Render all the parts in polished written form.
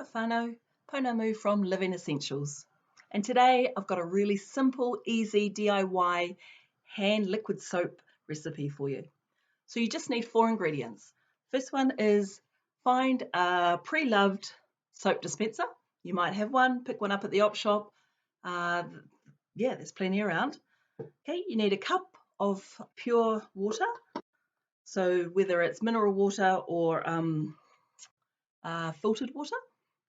Whānau, Pounamu from Living Essentials. And today I've got a really simple, easy DIY hand liquid soap recipe for you. So you just need 4 ingredients. First one is find a pre-loved soap dispenser. You might have one, pick one up at the op shop. There's plenty around. Okay, you need a cup of pure water. So whether it's mineral water or filtered water.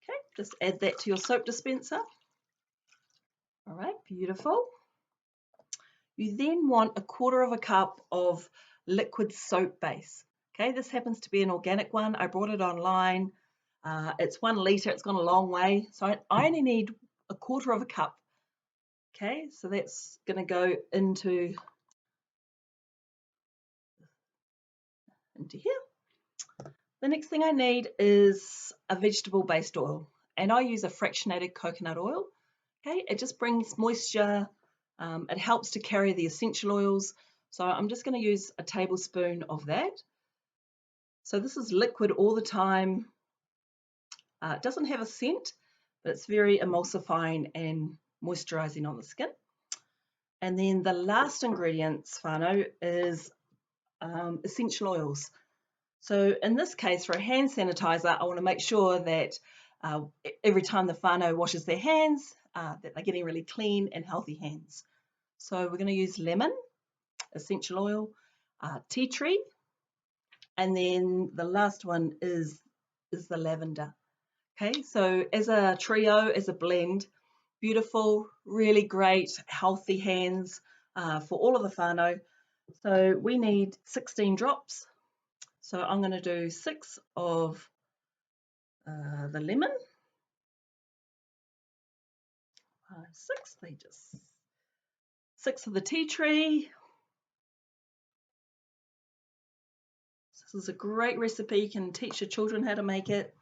Okay, just add that to your soap dispenser. All right, beautiful. You then want a 1/4 cup of liquid soap base. Okay, this happens to be an organic one. I bought it online. It's 1 litre, it's gone a long way. So I only need a 1/4 cup. Okay, so that's going to go into here. The next thing I need is a vegetable-based oil, and I use a fractionated coconut oil. Okay, it just brings moisture. It helps to carry the essential oils. So I'm just going to use a tablespoon of that. So this is liquid all the time. It doesn't have a scent, but it's very emulsifying and moisturizing on the skin. And then the last ingredients, whānau, is essential oils. So in this case, for a hand sanitizer, I want to make sure that every time the whānau washes their hands, that they're getting really clean and healthy hands. So we're going to use lemon, essential oil, tea tree, and then the last one is the lavender. Okay, so as a trio, as a blend, beautiful, really great, healthy hands for all of the whānau. So we need 16 drops. So I'm going to do 6 of the lemon, 6 of the tea tree. This is a great recipe. You can teach your children how to make it.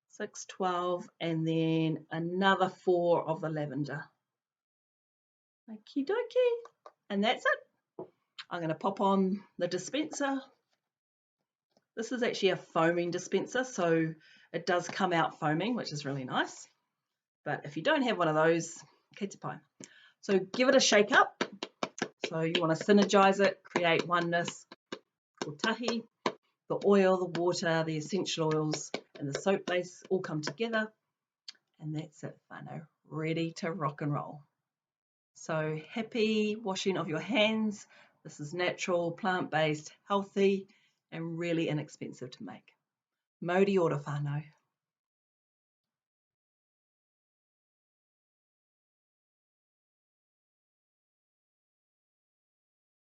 6, 12, and then another 4 of the lavender. Okie dokie. And that's it. I'm going to pop on the dispenser. This is actually a foaming dispenser, so it does come out foaming, which is really nice. But if you don't have one of those, kite pai. So give it a shake up. So you want to synergize it, create oneness, kotahi. The oil, the water, the essential oils, and the soap base all come together. And that's it, whānau, ready to rock and roll. So happy washing of your hands. This is natural, plant-based, healthy, and really inexpensive to make. Mauri ora whānau.